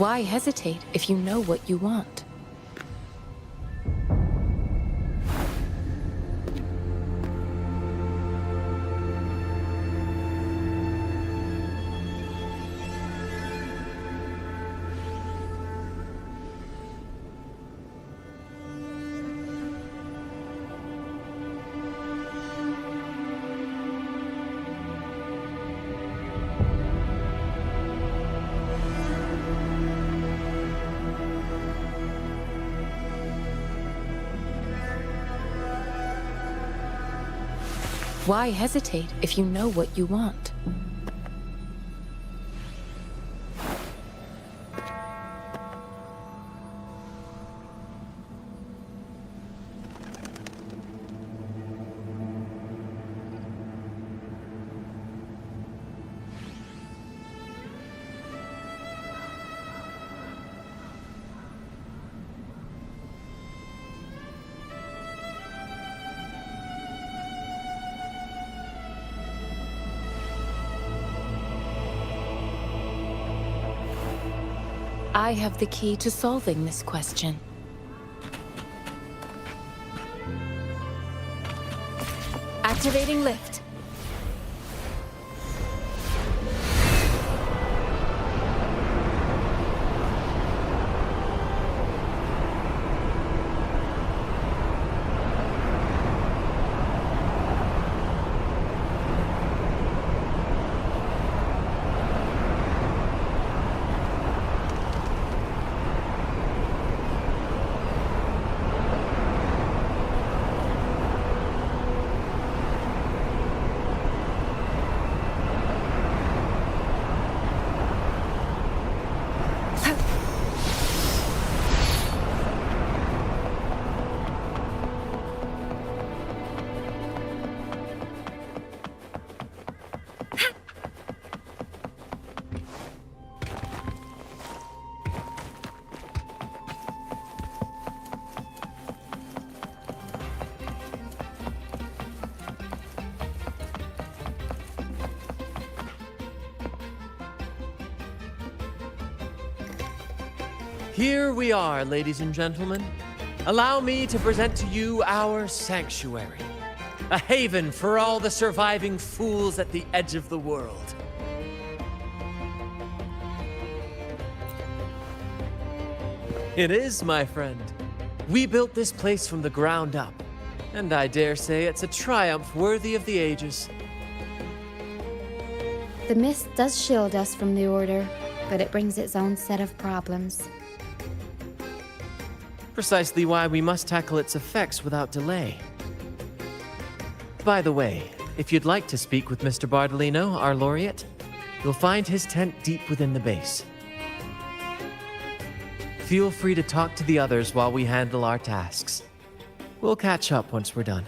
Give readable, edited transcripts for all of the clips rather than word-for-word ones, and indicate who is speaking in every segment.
Speaker 1: Why hesitate if you know what you want? Why hesitate if you know what you want? I have the key to solving this question. Activating lift.
Speaker 2: Here we are, ladies and gentlemen. Allow me to present to you our sanctuary, a haven for all the surviving fools at the edge of the world. It is, my friend. We built this place from the ground up, and I dare say it's a triumph worthy of the ages.
Speaker 3: The mist does shield us from the Order, but it brings its own set of problems.
Speaker 2: Precisely why we must tackle its effects without delay. By the way, if you'd like to speak with Mr. Bardolino, our laureate, you'll find his tent deep within the base. Feel free to talk to the others while we handle our tasks. We'll catch up once we're done.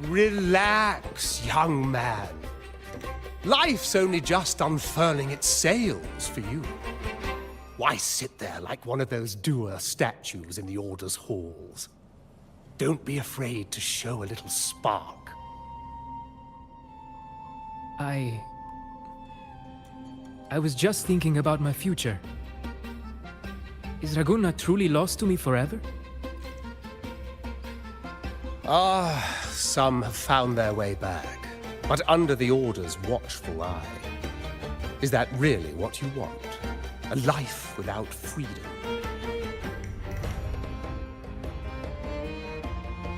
Speaker 4: Relax, young man. Life's only just unfurling its sails for you. Why sit there like one of those dour statues in the Order's halls? Don't be afraid to show a little spark.
Speaker 5: I was just thinking about my future. Is Raguna truly lost to me forever?
Speaker 4: Some have found their way back, but under the Order's watchful eye. Is that really what you want? A life without freedom?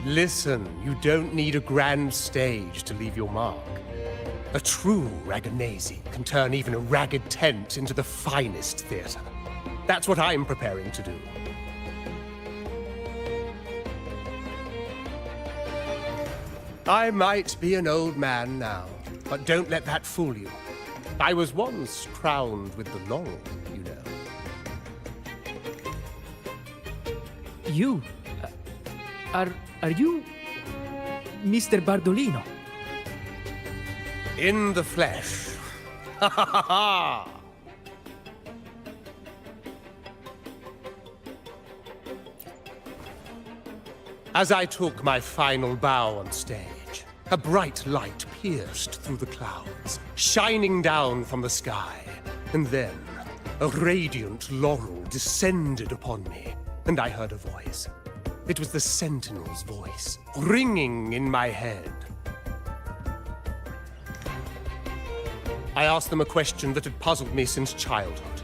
Speaker 4: Listen, you don't need a grand stage to leave your mark. A true Ragganese can turn even a ragged tent into the finest theater. That's what I'm preparing to do. I might be an old man now, but don't let that fool you. I was once crowned with the laurel, you know.
Speaker 5: You? Are you Mr. Bardolino?
Speaker 4: In the flesh. Ha ha ha ha! As I took my final bow on stage, a bright light pierced through the clouds, shining down from the sky. And then, a radiant laurel descended upon me, and I heard a voice. It was the Sentinel's voice, ringing in my head. I asked them a question that had puzzled me since childhood.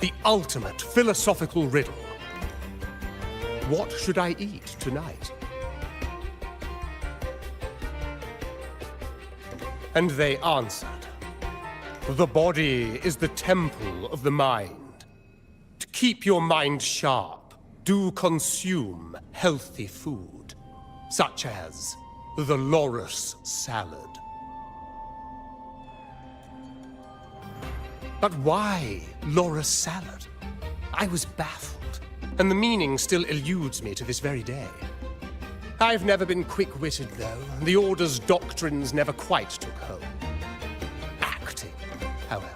Speaker 4: The ultimate philosophical riddle. What should I eat tonight? And they answered. The body is the temple of the mind. To keep your mind sharp, do consume healthy food, such as the loris salad. But why loris salad? I was baffled. And the meaning still eludes me to this very day. I've never been quick-witted, though. The Order's doctrines never quite took hold. Acting, however,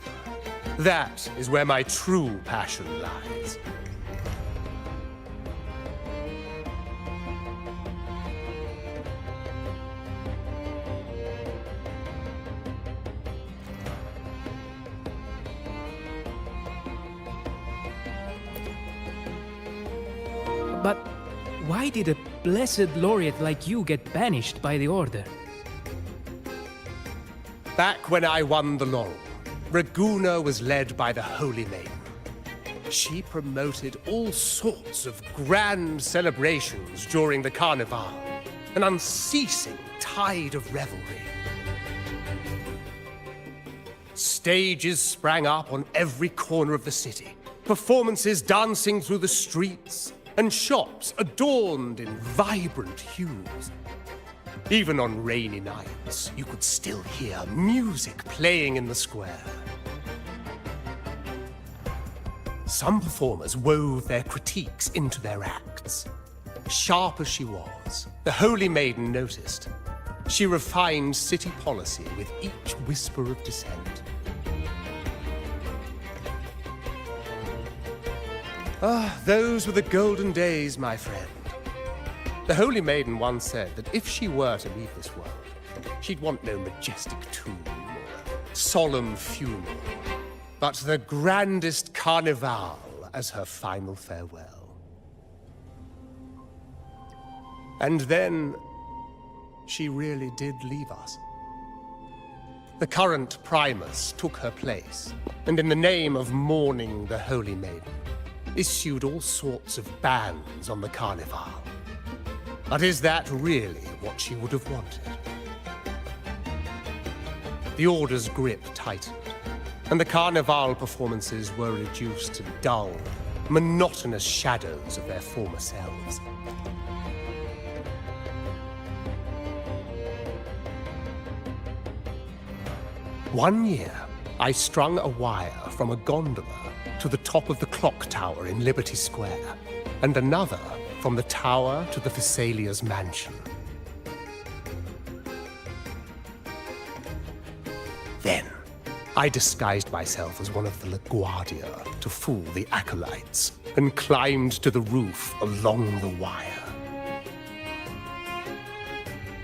Speaker 4: that is where my true passion lies.
Speaker 5: But why did a blessed laureate like you get banished by the Order?
Speaker 4: Back when I won the laurel, Raguna was led by the Holy Maiden. She promoted all sorts of grand celebrations during the Carnival, an unceasing tide of revelry. Stages sprang up on every corner of the city, performances dancing through the streets, and shops adorned in vibrant hues. Even on rainy nights, you could still hear music playing in the square. Some performers wove their critiques into their acts. Sharp as she was, the Holy Maiden noticed. She refined city policy with each whisper of dissent. Ah, those were the golden days, my friend. The Holy Maiden once said that if she were to leave this world, she'd want no majestic tomb or solemn funeral, but the grandest carnival as her final farewell. And then, she really did leave us. The current Primus took her place, and in the name of mourning the Holy Maiden, issued all sorts of bans on the Carnival. But is that really what she would have wanted? The Order's grip tightened, and the Carnival performances were reduced to dull, monotonous shadows of their former selves. One year, I strung a wire from a gondola to the top of the clock tower in Liberty Square, and another from the tower to the Thessalia's mansion. Then, I disguised myself as one of the LaGuardia to fool the acolytes, and climbed to the roof along the wire.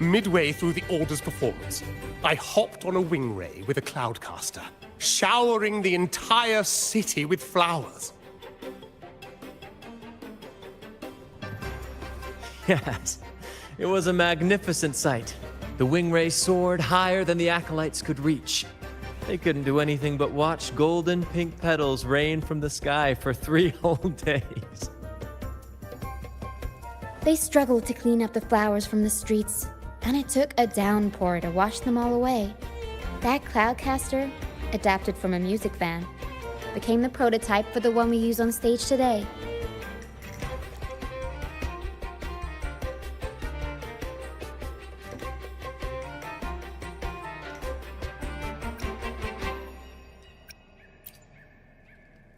Speaker 4: Midway through the Order's performance, I hopped on a wing ray with a cloudcaster, showering the entire city with flowers.
Speaker 2: Yes, it was a magnificent sight. The wingray soared higher than the acolytes could reach. They couldn't do anything but watch golden pink petals rain from the sky for 3 whole days.
Speaker 3: They struggled to clean up the flowers from the streets, and it took a downpour to wash them all away. That cloudcaster, adapted from a music van, became the prototype for the one we use on stage today.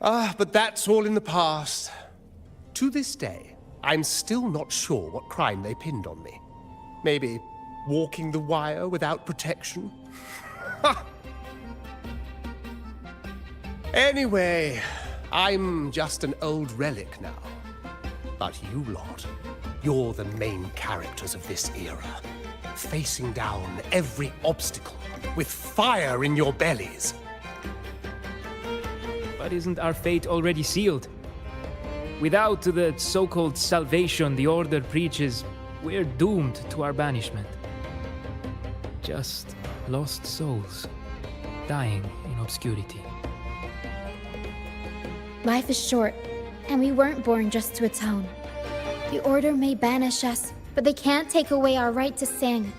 Speaker 4: But that's all in the past. To this day, I'm still not sure what crime they pinned on me. Maybe walking the wire without protection? Anyway, I'm just an old relic now. But you lot, you're the main characters of this era. Facing down every obstacle with fire in your bellies.
Speaker 5: But isn't our fate already sealed? Without the so-called salvation the Order preaches, we're doomed to our banishment. Just lost souls, dying in obscurity.
Speaker 3: Life is short, and we weren't born just to atone. The Order may banish us, but they can't take away our right to sing.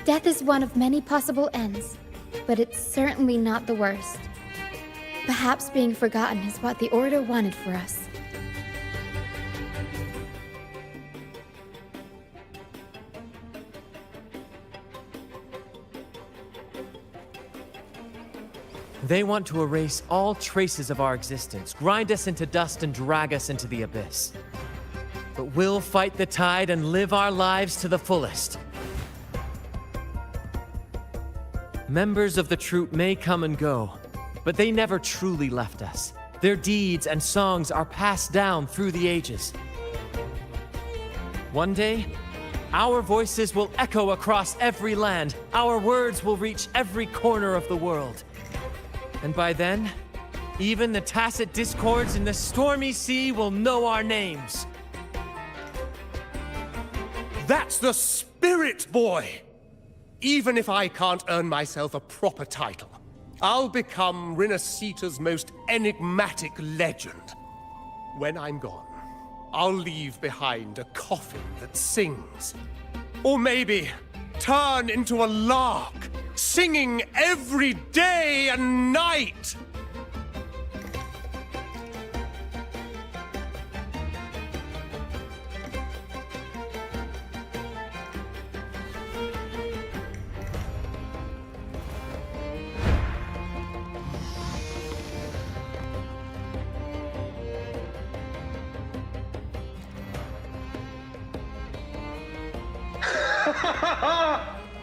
Speaker 3: Death is one of many possible ends, but it's certainly not the worst. Perhaps being forgotten is what the Order wanted for us.
Speaker 2: They want to erase all traces of our existence, grind us into dust and drag us into the abyss. But we'll fight the tide and live our lives to the fullest. Members of the troupe may come and go, but they never truly left us. Their deeds and songs are passed down through the ages. One day, our voices will echo across every land. Our words will reach every corner of the world. And by then, even the tacit discords in the stormy sea will know our names.
Speaker 4: That's the spirit, boy! Even if I can't earn myself a proper title, I'll become Rinasita's most enigmatic legend. When I'm gone, I'll leave behind a coffin that sings. Or maybe turn into a lark, singing every day and night!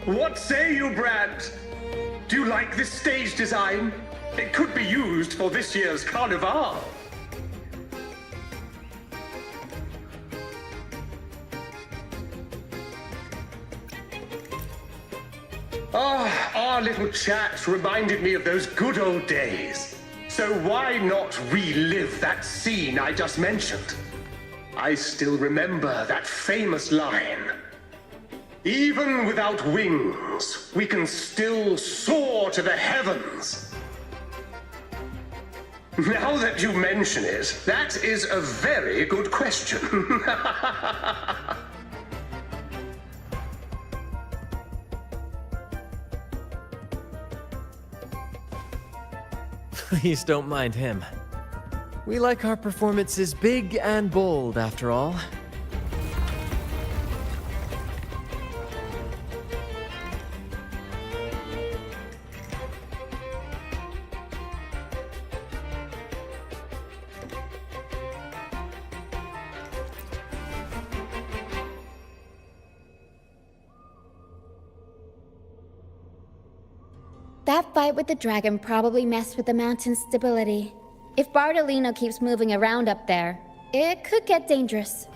Speaker 6: What say you, Brant? Do you like this stage design? It could be used for this year's carnival. Our little chat reminded me of those good old days. So why not relive that scene I just mentioned? I still remember that famous line. Even without wings, we can still soar to the heavens. Now that you mention it, that is a very good question.
Speaker 2: Please don't mind him. We like our performances big and bold, after all.
Speaker 3: That fight with the dragon probably messed with the mountain's stability. If Bartolino keeps moving around up there, it could get dangerous.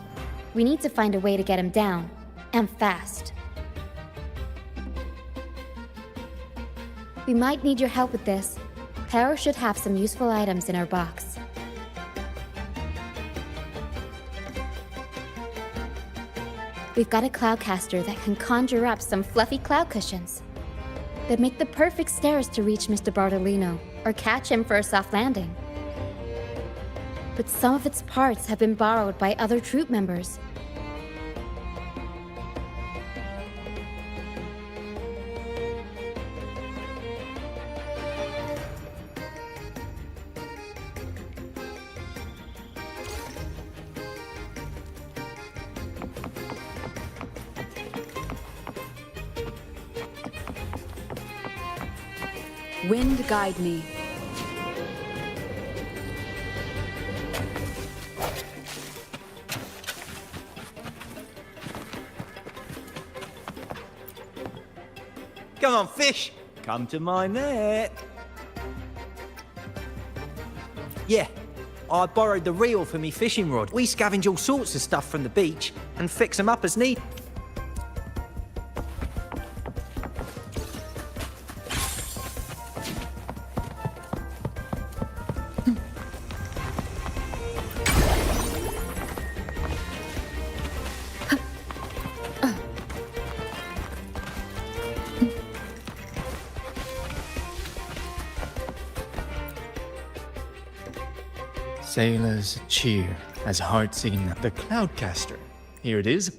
Speaker 3: We need to find a way to get him down, and fast. We might need your help with this. Power should have some useful items in our box. We've got a cloudcaster that can conjure up some fluffy cloud cushions. They'd make the perfect stairs to reach Mr. Bartolino, or catch him for a soft landing. But some of its parts have been borrowed by other troop members.
Speaker 7: Wind guide me.
Speaker 8: Come on, fish. Come to my net. Yeah, I borrowed the reel for me fishing rod. We scavenge all sorts of stuff from the beach and fix them up as need.
Speaker 9: Sailors cheer as Artsy, the Cloudcaster. Here it is.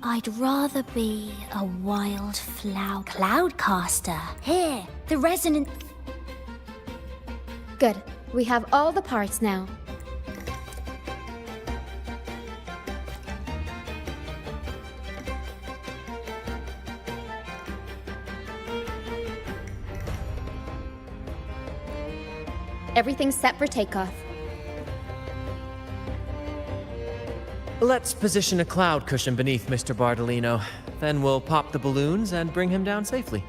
Speaker 10: I'd rather be a wild flower cloudcaster. Here, the resonant.
Speaker 3: Good. We have all the parts now. Everything's set for takeoff.
Speaker 2: Let's position a cloud cushion beneath Mr. Bardolino. Then we'll pop the balloons and bring him down safely.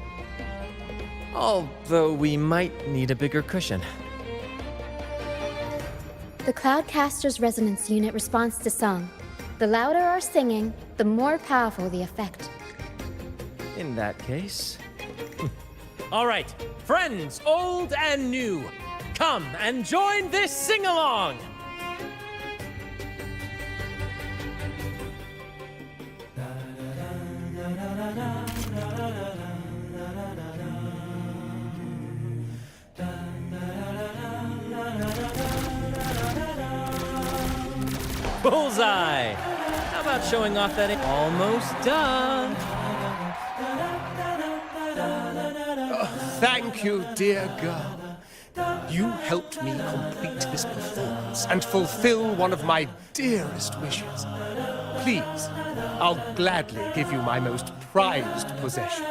Speaker 2: Although we might need a bigger cushion.
Speaker 3: The Cloudcaster's resonance unit responds to song. The louder our singing, the more powerful the effect.
Speaker 2: In that case... All right, friends, old and new, come and join this sing-along! Bullseye! How about showing off that almost done?
Speaker 4: Thank you, dear girl. You helped me complete this performance and fulfill one of my dearest wishes. Please, I'll gladly give you my most prized possession.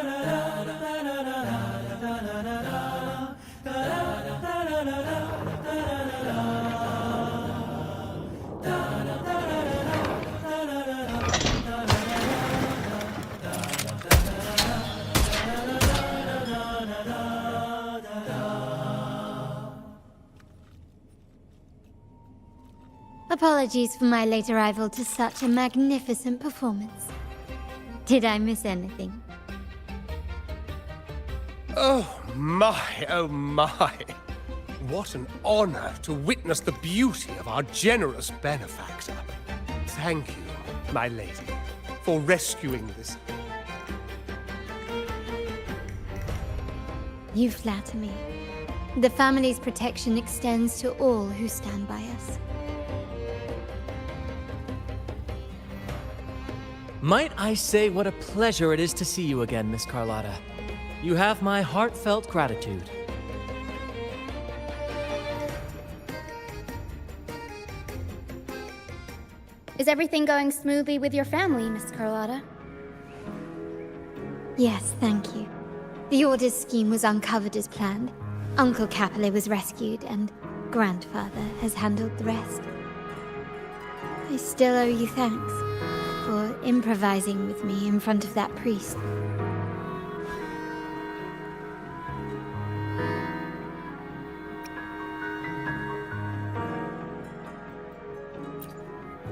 Speaker 10: Apologies for my late arrival to such a magnificent performance. Did I miss anything?
Speaker 4: Oh my, oh my. What an honor to witness the beauty of our generous benefactor. Thank you, my lady, for rescuing this.
Speaker 10: You flatter me. The family's protection extends to all who stand by us.
Speaker 2: Might I say what a pleasure it is to see you again, Miss Carlotta. You have my heartfelt gratitude.
Speaker 3: Is everything going smoothly with your family, Miss Carlotta?
Speaker 10: Yes, thank you. The Order's scheme was uncovered as planned. Uncle Capilet was rescued, and Grandfather has handled the rest. I still owe you thanks for improvising with me in front of that priest.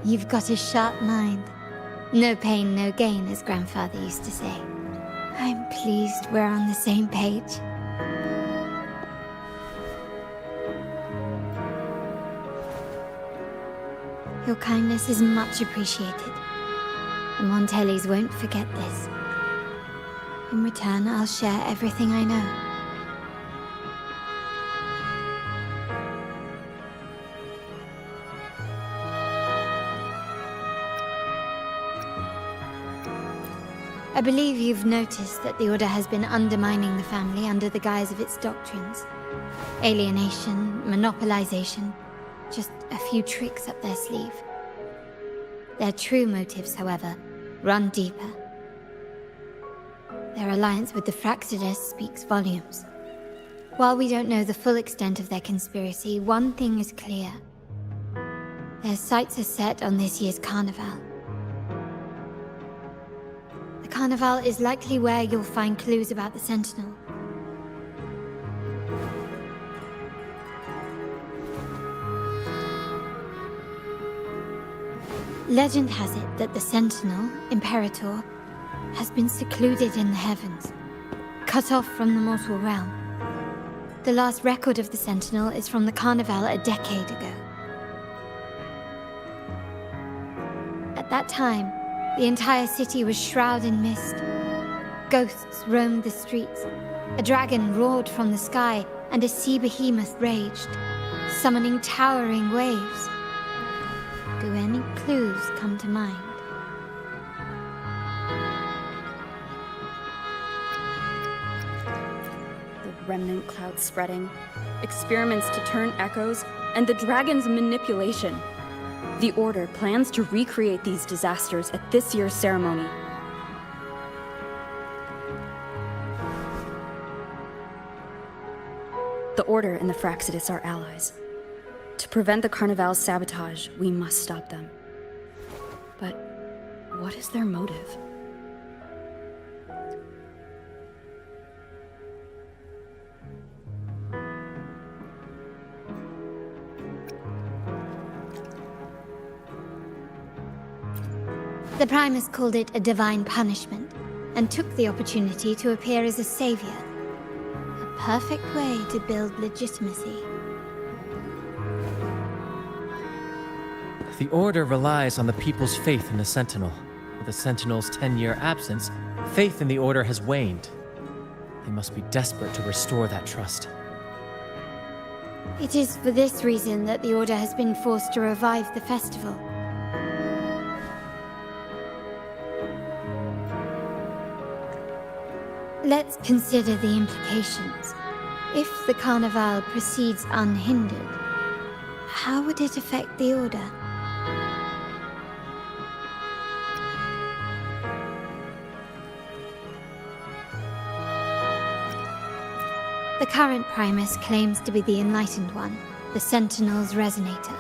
Speaker 10: You've got a sharp mind. No pain, no gain, as Grandfather used to say. I'm pleased we're on the same page. Your kindness is much appreciated. The Montellis won't forget this. In return, I'll share everything I know. I believe you've noticed that the Order has been undermining the family under the guise of its doctrines. Alienation, monopolization, just a few tricks up their sleeve. Their true motives, however, run deeper. Their alliance with the Fractsidus speaks volumes. While we don't know the full extent of their conspiracy, one thing is clear. Their sights are set on this year's carnival. The carnival is likely where you'll find clues about the Sentinel. Legend has it that the Sentinel, Imperator, has been secluded in the heavens, cut off from the mortal realm. The last record of the Sentinel is from the Carnival a decade ago. At that time, the entire city was shrouded in mist. Ghosts roamed the streets, a dragon roared from the sky, and a sea behemoth raged, summoning towering waves. Do any clues come to mind?
Speaker 7: The remnant cloud spreading, experiments to turn echoes, and the dragon's manipulation. The Order plans to recreate these disasters at this year's ceremony. The Order and the Fractsidus are allies. To prevent the Carnival's sabotage, we must stop them. But what is their motive?
Speaker 10: The Primus called it a divine punishment, and took the opportunity to appear as a savior. A perfect way to build legitimacy.
Speaker 2: The Order relies on the people's faith in the Sentinel. With the Sentinel's 10-year absence, faith in the Order has waned. They must be desperate to restore that trust.
Speaker 10: It is for this reason that the Order has been forced to revive the festival. Let's consider the implications. If the Carnival proceeds unhindered, how would it affect the Order? The current Primus claims to be the Enlightened One, the Sentinel's Resonator.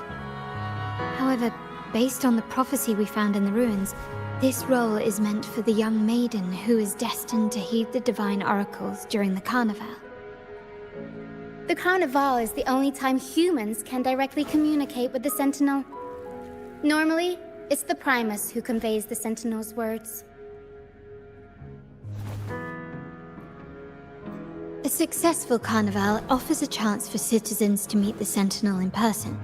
Speaker 10: However, based on the prophecy we found in the ruins, this role is meant for the young maiden who is destined to heed the divine oracles during the Carnival.
Speaker 3: The Carnival is the only time humans can directly communicate with the Sentinel. Normally, it's the Primus who conveys the Sentinel's words.
Speaker 10: A successful Carnival offers a chance for citizens to meet the Sentinel in person.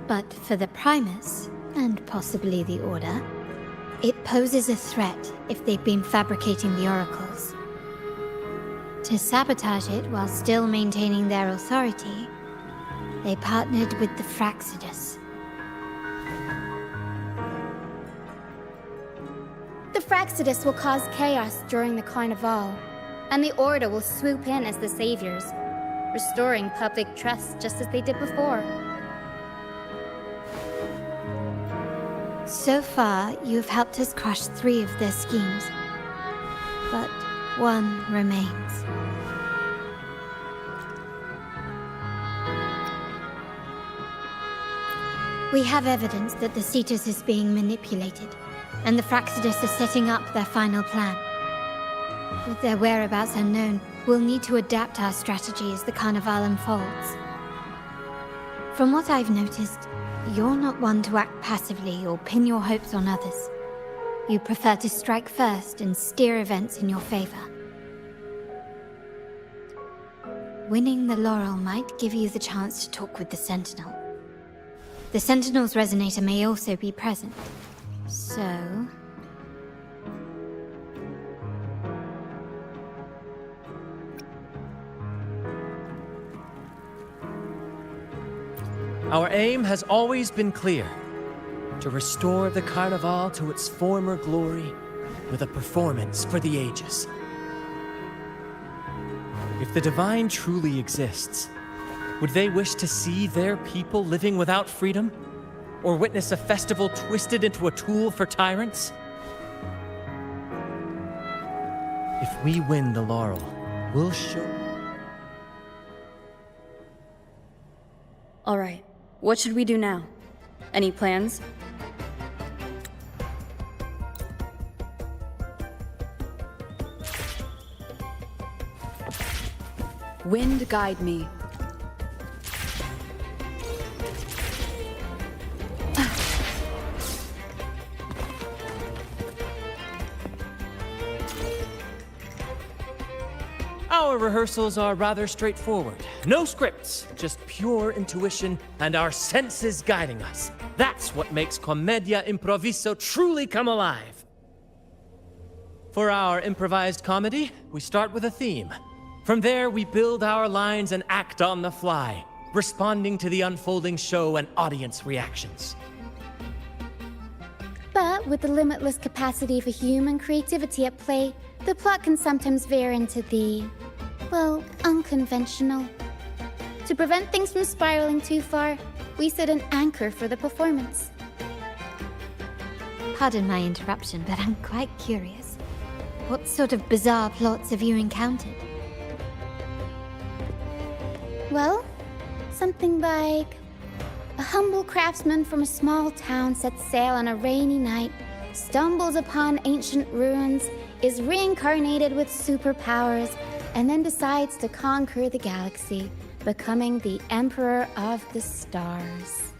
Speaker 10: But for the Primus, and possibly the Order, it poses a threat if they've been fabricating the oracles. To sabotage it while still maintaining their authority, they partnered with the Fractsidus.
Speaker 3: The Fractsidus will cause chaos during the Carnival, and the Order will swoop in as the saviors, restoring public trust just as they did before.
Speaker 10: So far, you've helped us crush 3 of their schemes. But one remains. We have evidence that the Cetus is being manipulated, and the Fractsidus are setting up their final plan. With their whereabouts unknown, we'll need to adapt our strategy as the Carnival unfolds. From what I've noticed, you're not one to act passively or pin your hopes on others. You prefer to strike first and steer events in your favor. Winning the laurel might give you the chance to talk with the Sentinel. The Sentinel's Resonator may also be present, so...
Speaker 2: Our aim has always been clear: to restore the Carnival to its former glory with a performance for the ages. If the Divine truly exists, Would they wish to see their people living without freedom? Or witness a festival twisted into a tool for tyrants? If we win the laurel, we'll show...
Speaker 7: All right, what should we do now? Any plans? Wind guide me.
Speaker 2: Our rehearsals are rather straightforward. No scripts, just pure intuition and our senses guiding us. That's what makes Commedia Improviso truly come alive. For our improvised comedy, we start with a theme. From there, we build our lines and act on the fly, responding to the unfolding show and audience reactions.
Speaker 3: But with the limitless capacity for human creativity at play, the plot can sometimes veer into the, well, unconventional. To prevent things from spiraling too far, we set an anchor for the performance.
Speaker 10: Pardon my interruption, but I'm quite curious. What sort of bizarre plots have you encountered?
Speaker 3: Well, something like a humble craftsman from a small town sets sail on a rainy night, stumbles upon ancient ruins, is reincarnated with superpowers, and then decides to conquer the galaxy, becoming the Emperor of the Stars.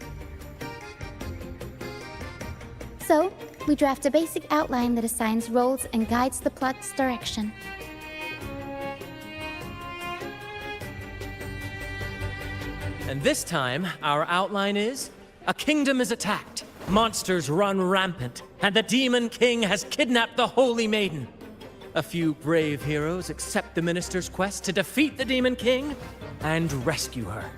Speaker 3: So, we draft a basic outline that assigns roles and guides the plot's direction.
Speaker 2: And this time, our outline is, a kingdom is attacked, monsters run rampant, and the Demon King has kidnapped the Holy Maiden. A few brave heroes accept the minister's quest to defeat the Demon King and rescue her.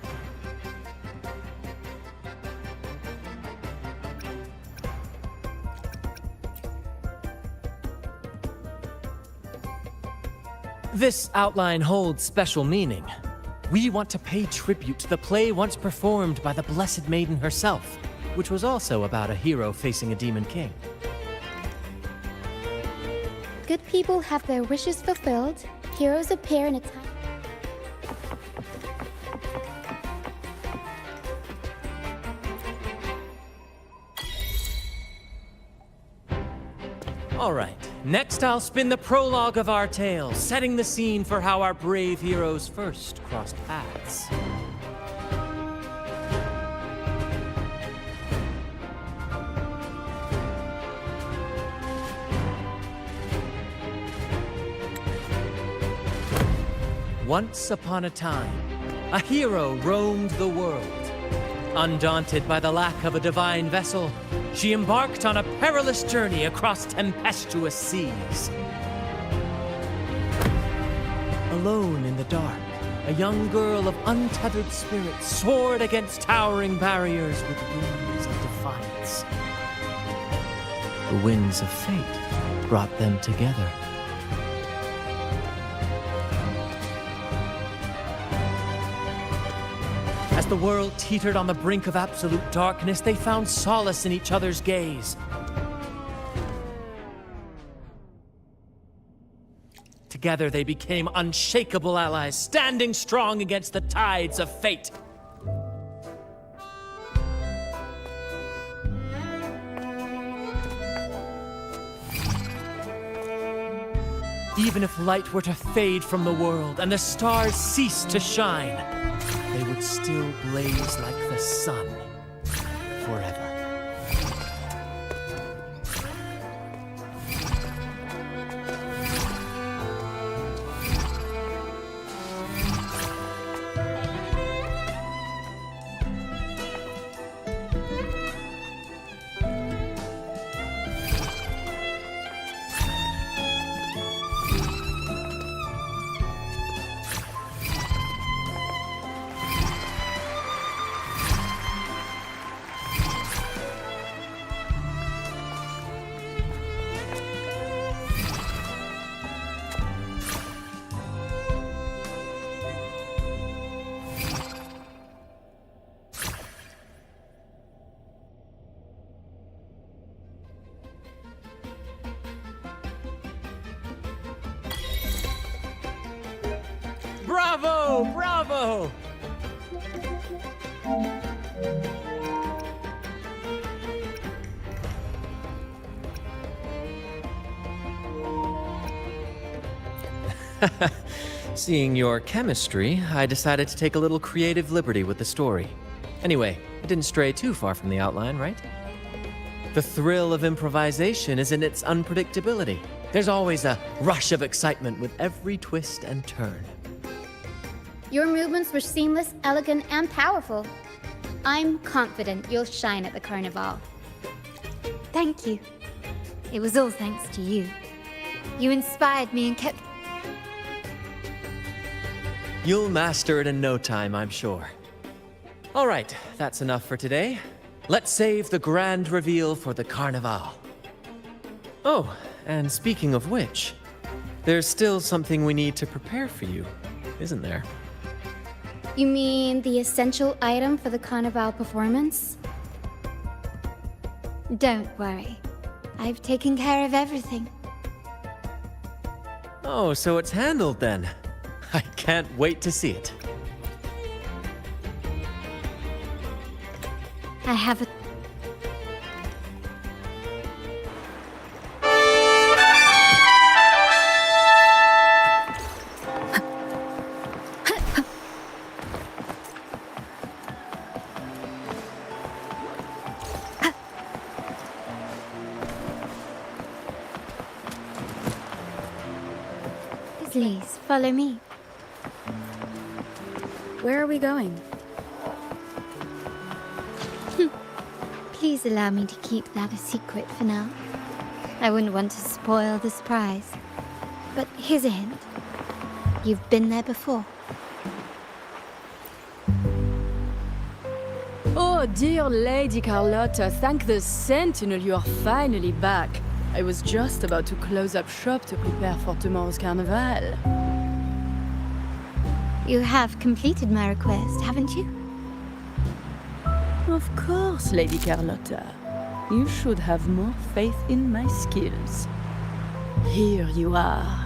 Speaker 2: This outline holds special meaning. We want to pay tribute to the play once performed by the Blessed Maiden herself, which was also about a hero facing a Demon King.
Speaker 3: Good people have their wishes fulfilled, heroes appear in a time...
Speaker 2: Alright, next I'll spin the prologue of our tale, setting the scene for how our brave heroes first crossed paths. Once upon a time, a hero roamed the world. Undaunted by the lack of a divine vessel, she embarked on a perilous journey across tempestuous seas. Alone in the dark, a young girl of untethered spirit soared against towering barriers with wings of defiance. The winds of fate brought them together. As the world teetered on the brink of absolute darkness, they found solace in each other's gaze. Together they became unshakable allies, standing strong against the tides of fate. Even if light were to fade from the world and the stars cease to shine, they would still blaze like the sun forever. Bravo! Bravo! Seeing your chemistry, I decided to take a little creative liberty with the story. Anyway, it didn't stray too far from the outline, right? The thrill of improvisation is in its unpredictability. There's always a rush of excitement with every twist and turn.
Speaker 3: Your movements were seamless, elegant, and powerful. I'm confident you'll shine at the Carnival.
Speaker 10: Thank you. It was all thanks to you. You inspired me and kept...
Speaker 2: You'll master it in no time, I'm sure. All right, that's enough for today. Let's save the grand reveal for the Carnival. Oh, and speaking of which, there's still something we need to prepare for you, isn't there?
Speaker 3: You mean the essential item for the Carnival performance?
Speaker 10: Don't worry. I've taken care of everything.
Speaker 2: Oh, so it's handled then. I can't wait to see it.
Speaker 10: I have a... Please, follow me.
Speaker 7: Where are we going?
Speaker 10: Please allow me to keep that a secret for now. I wouldn't want to spoil the surprise. But here's a hint. You've been there before.
Speaker 7: Oh, dear Lady Carlotta, thank the Sentinel you are finally back. I was just about to close up shop to prepare for tomorrow's carnival.
Speaker 10: You have completed my request, haven't you?
Speaker 7: Of course, Lady Carlotta. You should have more faith in my skills. Here you are.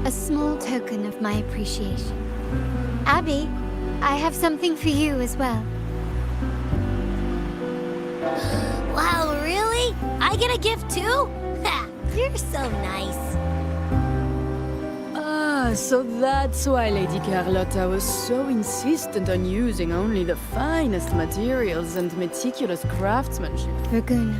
Speaker 10: A small token of my appreciation. Abby, I have something for you as well.
Speaker 11: Wow, really? I get a gift too? Ha! You're so nice.
Speaker 7: Ah, so that's why Lady Carlotta was so insistent on using only the finest materials and meticulous craftsmanship.
Speaker 10: Raguna,